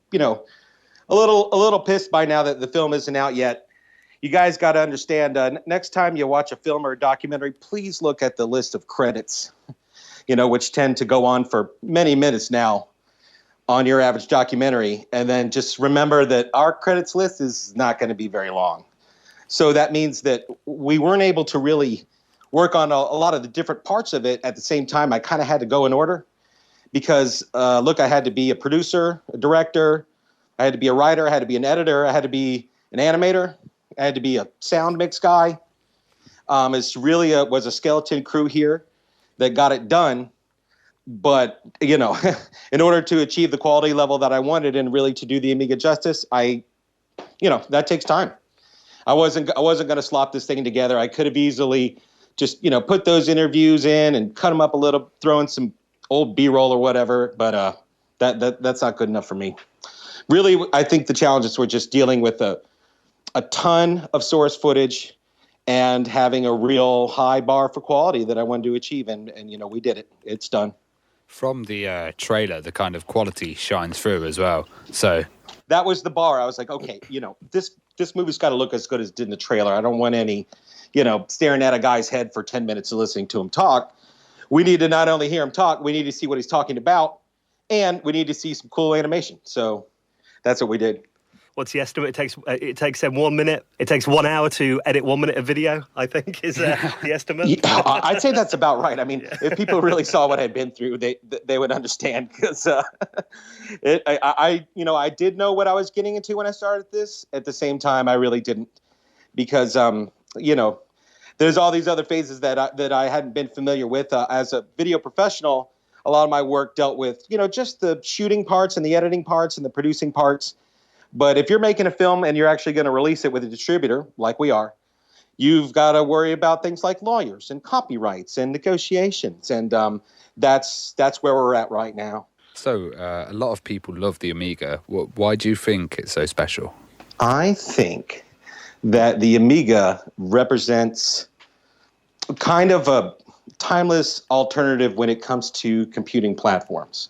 a little pissed by now that the film isn't out yet. You guys got to understand, next time you watch a film or a documentary, please look at the list of credits, which tend to go on for many minutes now on your average documentary. And then just remember that our credits list is not going to be very long. So that means that we weren't able to really work on a lot of the different parts of it at the same time. I kind of had to go in order because, I had to be a producer, a director, I had to be a writer, I had to be an editor, I had to be an animator, I had to be a sound mix guy. It's really was a skeleton crew here that got it done. But, in order to achieve the quality level that I wanted and really to do the Amiga justice, that takes time. I wasn't going to slop this thing together. I could have easily just, put those interviews in and cut them up a little, throw in some old B-roll or whatever. But that's not good enough for me. Really, I think the challenges were just dealing with a ton of source footage and having a real high bar for quality that I wanted to achieve. And we did it. It's done. From the trailer, the kind of quality shines through as well. So that was the bar. I was like, okay, this movie's got to look as good as it did in the trailer. I don't want any, staring at a guy's head for 10 minutes and listening to him talk. We need to not only hear him talk, we need to see what he's talking about, and we need to see some cool animation. So that's what we did. What's the estimate? It takes 1 minute. It takes 1 hour to edit 1 minute of video, I think, is the estimate. Yeah, I'd say that's about right. I mean, if people really saw what I'd been through, they would understand. Because I did know what I was getting into when I started this. At the same time, I really didn't, because there's all these other phases that I hadn't been familiar with as a video professional. A lot of my work dealt with just the shooting parts and the editing parts and the producing parts. But if you're making a film and you're actually going to release it with a distributor, like we are, you've got to worry about things like lawyers and copyrights and negotiations. And that's where we're at right now. So a lot of people love the Amiga. Why do you think it's so special? I think that the Amiga represents kind of a timeless alternative when it comes to computing platforms,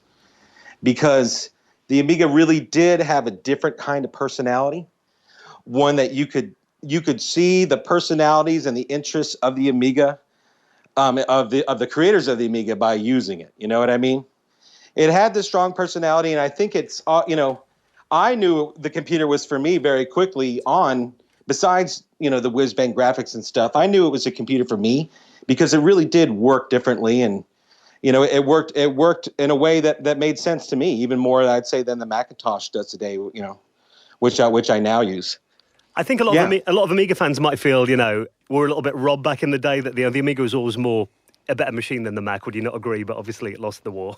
because the Amiga really did have a different kind of personality, one that you could see the personalities and the interests of the Amiga, of the creators of the Amiga by using it. You know what I mean? It had this strong personality, and I think it's I knew the computer was for me very quickly on. Besides the whiz bang graphics and stuff, I knew it was a computer for me because it really did work differently, and it worked in a way that made sense to me, even more, I'd say, than the Macintosh does today, which I now use. I think a lot of Amiga fans might feel, we're a little bit robbed back in the day, that the Amiga was always a better machine than the Mac. Would you not agree? But obviously it lost the war.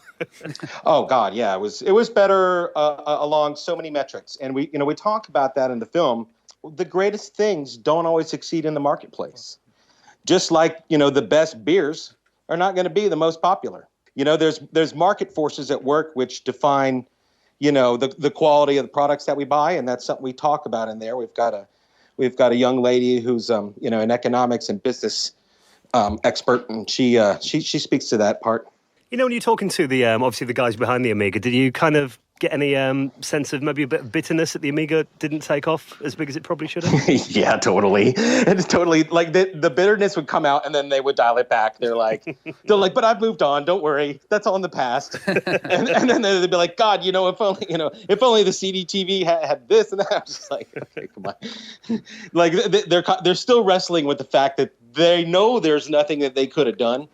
Oh God, yeah, it was better along so many metrics, and we talk about that in the film. The greatest things don't always succeed in the marketplace. Just like, the best beers are not going to be the most popular. There's market forces at work which define, the quality of the products that we buy, and that's something we talk about in there. We've got a young lady who's an economics and business expert, and she speaks to that part. When you're talking to the obviously the guys behind the Amiga, did you kind of get any sense of maybe a bit of bitterness that the Amiga didn't take off as big as it probably should have? Yeah, totally. It's totally like the bitterness would come out and then they would dial it back. They're like, but I've moved on. Don't worry, that's all in the past. and then they'd be like, God, if only the CD TV had this and that. I'm just like, okay, come on. Like they're still wrestling with the fact that they know there's nothing that they could have done,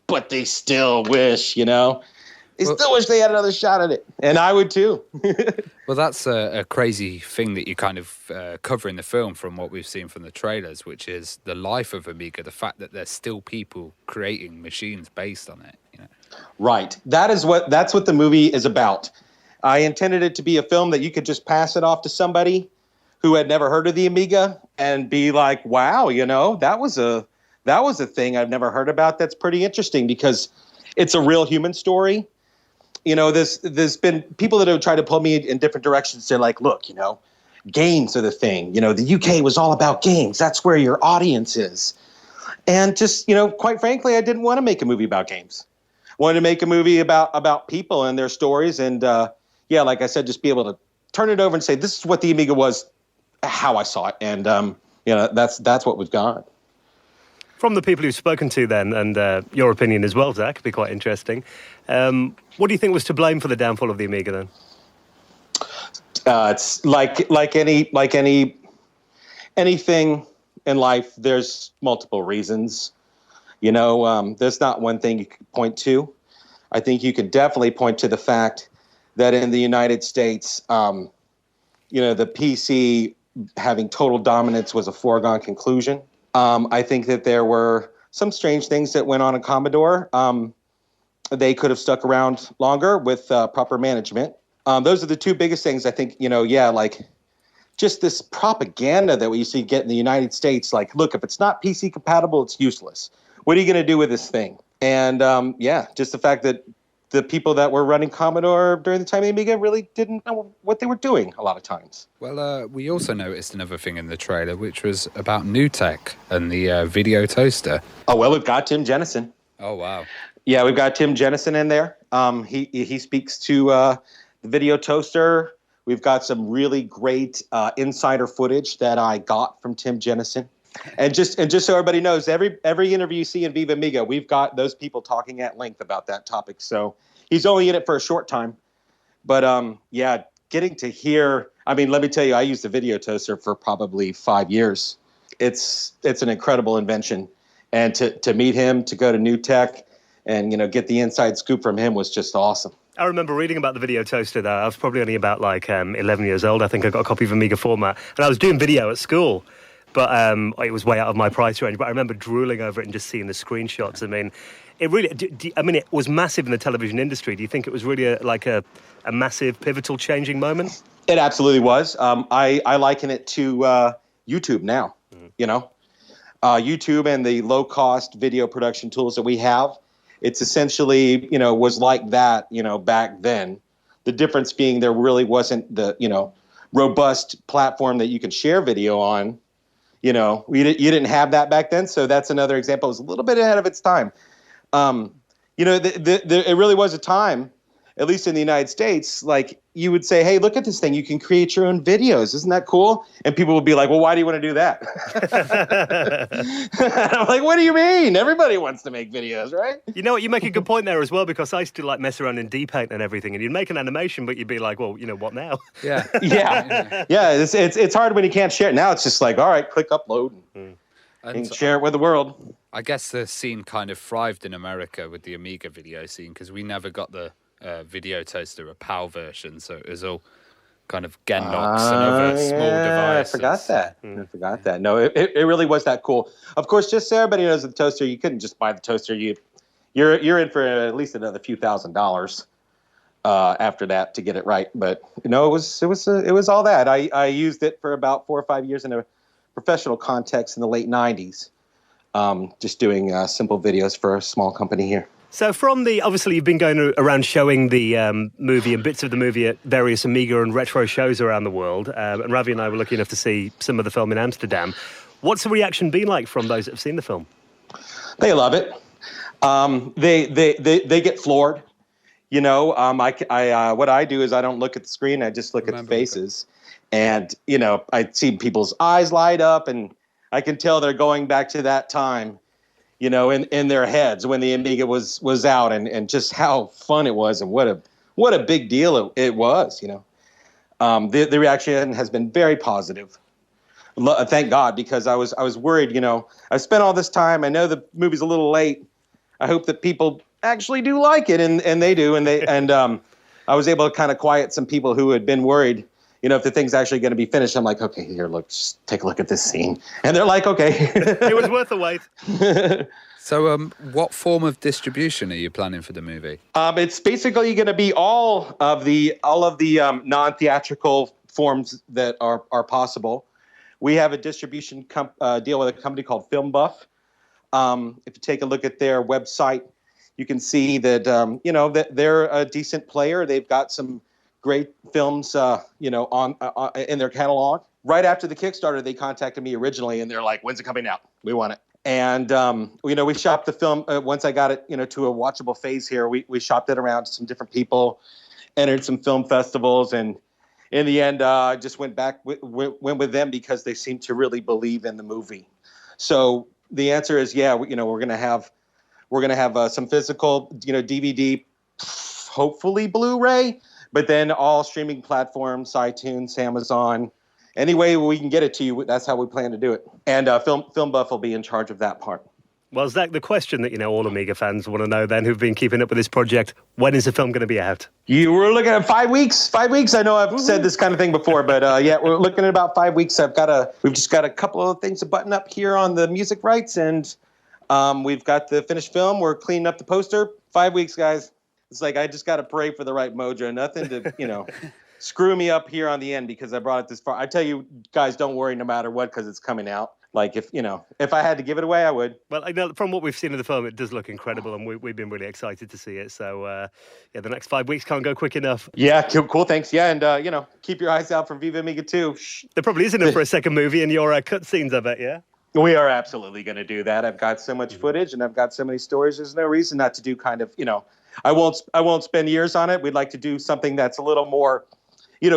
but they still wish, They still wish they had another shot at it. And I would too. Well, that's a crazy thing that you kind of cover in the film from what we've seen from the trailers, which is the life of Amiga, the fact that there's still people creating machines based on it. Right. That's what the movie is about. I intended it to be a film that you could just pass it off to somebody who had never heard of the Amiga and be like, wow, that was a thing I've never heard about. That's pretty interesting because it's a real human story. There's been people that have tried to pull me in different directions. They're like, look, games are the thing. The UK was all about games. That's where your audience is. And just, quite frankly, I didn't want to make a movie about games. I wanted to make a movie about people and their stories. And, like I said, just be able to turn it over and say, this is what the Amiga was, how I saw it. And, that's what we've got. From the people you've spoken to then, and your opinion as well, Zach, it'd be quite interesting. What do you think was to blame for the downfall of the Amiga then? It's like anything in life, there's multiple reasons. There's not one thing you can point to. I think you could definitely point to the fact that in the United States, the PC having total dominance was a foregone conclusion. I think that there were some strange things that went on in Commodore. They could have stuck around longer with proper management. Those are the two biggest things I think, just this propaganda that we see get in the United States. Like, look, if it's not PC compatible, it's useless. What are you going to do with this thing? And just the fact that the people that were running Commodore during the time of the Amiga really didn't know what they were doing a lot of times. Well, we also noticed another thing in the trailer, which was about new tech and the video toaster. Oh, well, we've got Tim Jennison. Oh, wow. Yeah, we've got Tim Jennison in there. He speaks to the video toaster. We've got some really great insider footage that I got from Tim Jennison. And just so everybody knows, every interview you see in Viva Amiga, we've got those people talking at length about that topic. So he's only in it for a short time. But getting to hear, let me tell you, I used the video toaster for probably 5 years. It's an incredible invention. And to meet him, to go to New Tech and, get the inside scoop from him was just awesome. I remember reading about the video toaster though. I was probably only about 11 years old. I think I got a copy of Amiga format. And I was doing video at school. But it was way out of my price range. But I remember drooling over it and just seeing the screenshots. It really, it was massive in the television industry. Do you think it was really a massive, pivotal, changing moment? It absolutely was. I liken it to YouTube now. YouTube and the low-cost video production tools that we have. It's essentially, was like that, back then. The difference being there really wasn't the, robust platform that you can share video on. You didn't have that back then, so that's another example. It was a little bit ahead of its time. It really was a time, at least in the United States, like you would say, hey, look at this thing. You can create your own videos. Isn't that cool? And people would be like, well, why do you want to do that? I'm like, what do you mean? Everybody wants to make videos, right? You know what? You make a good point there as well, because I used to mess around in D-Paint and everything, and you'd make an animation, but you'd be like, well, what now? Yeah. Yeah. It's hard when you can't share it. Now it's just like, all right, click upload and share it with the world. I guess the scene kind of thrived in America with the Amiga video scene because we never got the video toaster, a PAL version, so it was all kind of Gendox and other small devices. I forgot that. No, it really was that cool. Of course, just so everybody knows, the toaster, you couldn't just buy the toaster. You're in for at least another few $1,000s after that to get it right. But it was all that. I used it for about 4 or 5 years in a professional context in the late 90s, just doing simple videos for a small company here. So obviously you've been going around showing the movie and bits of the movie at various Amiga and retro shows around the world. And Ravi and I were lucky enough to see some of the film in Amsterdam. What's the reaction been like from those that have seen the film? They love it. They get floored. What I do is I don't look at the screen. I just look at the faces. And, I see people's eyes light up, and I can tell they're going back to that time, in their heads when the Amiga was out, and just how fun it was, and what a big deal it was. The reaction has been very positive. Thank God, because I was worried. I spent all this time. I know the movie's a little late. I hope that people actually do like it, and they do, and I was able to kind of quiet some people who had been worried. If the thing's actually going to be finished, I'm like, okay, here, look, just take a look at this scene. And they're like, okay. It was worth the wait. So what form of distribution are you planning for the movie? It's basically going to be all of the non-theatrical forms that are possible. We have a distribution deal with a company called Film Buff. If you take a look at their website, you can see that, that they're a decent player. They've got some great films, on in their catalog. Right after the Kickstarter, they contacted me originally, and they're like, "When's it coming out? We want it." And we shopped the film. Once I got it, to a watchable phase here, we shopped it around to some different people, entered some film festivals, and in the end, I just went went with them because they seemed to really believe in the movie. So the answer is, yeah, we're gonna have some physical, DVD, hopefully Blu-ray, but then all streaming platforms, iTunes, Amazon, any way we can get it to you. That's how we plan to do it. And Film Buff will be in charge of that part. Well, Zach, the question that, all Amiga fans want to know then, who've been keeping up with this project, when is the film going to be out? You were looking at 5 weeks. 5 weeks. I know I've said this kind of thing before, but yeah, we're looking at about 5 weeks. We've just got a couple of things to button up here on the music rights, and we've got the finished film. We're cleaning up the poster. 5 weeks, guys. It's like I just got to pray for the right mojo. Nothing to, screw me up here on the end because I brought it this far. I tell you guys, don't worry no matter what, because it's coming out. Like if I had to give it away, I would. Well, I know from what we've seen of the film, it does look incredible, and we've been really excited to see it. So, the next 5 weeks can't go quick enough. Yeah, cool. Thanks. Yeah, and keep your eyes out for Viva Amiga 2. There probably isn't for a second movie in your cutscenes, I bet. Yeah. We are absolutely going to do that. I've got so much footage, and I've got so many stories. There's no reason not to do kind of. I won't spend years on it. We'd like to do something that's a little more,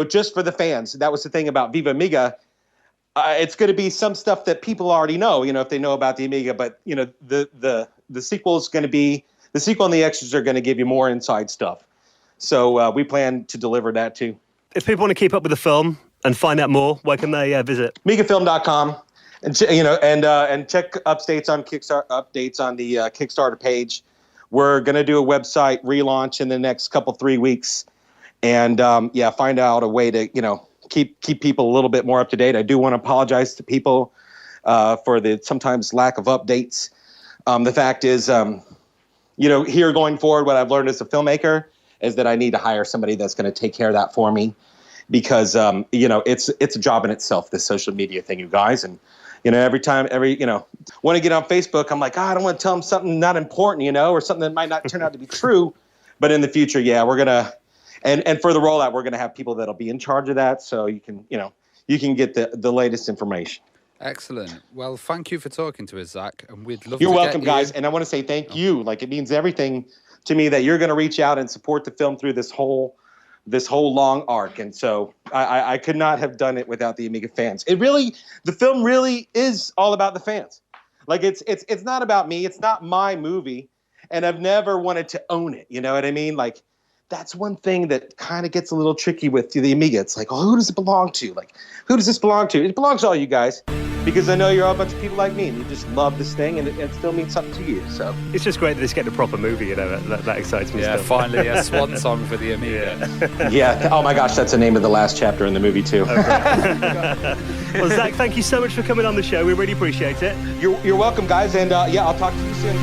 just for the fans. That was the thing about Viva Amiga. It's going to be some stuff that people already know, if they know about the Amiga. But the sequel is going to be the sequel, and the extras are going to give you more inside stuff. So we plan to deliver that too. If people want to keep up with the film and find out more, where can they visit? Amigafilm.com, and check updates on the Kickstarter page. We're going to do a website relaunch in the next 3 weeks, and find out a way to keep people a little bit more up to date. I do want to apologize to people for the sometimes lack of updates. The fact is, here going forward, what I've learned as a filmmaker is that I need to hire somebody that's going to take care of that for me, because it's a job in itself, this social media thing, you guys. And every when I get on Facebook, I'm like, I don't want to tell them something not important, or something that might not turn out to be true. But in the future, yeah, we're gonna. And for the rollout, we're going to have people that'll be in charge of that, so you can get the latest information. Excellent. Well, thank you for talking to us, Zach, and we'd love. You're welcome, guys, and I want to say thank you. Like, it means everything to me that you're going to reach out and support the film through this whole long arc, and so I could not have done it without the Amiga fans. The film really is all about the fans. Like, it's not about me. It's not my movie, and I've never wanted to own it. You know what I mean? Like, that's one thing that kind of gets a little tricky with the Amiga. It's like, who does it belong to? Like, who does this belong to? It belongs to all you guys, because I know you're all a bunch of people like me, and you just love this thing, and it still means something to you. So it's just great that it's getting a proper movie. That excites me. Yeah, still. Finally a swan song for the Amiga. Yeah. Oh my gosh, that's the name of the last chapter in the movie too. Well, Zach, thank you so much for coming on the show. We really appreciate it. You're welcome, guys, and I'll talk to you soon.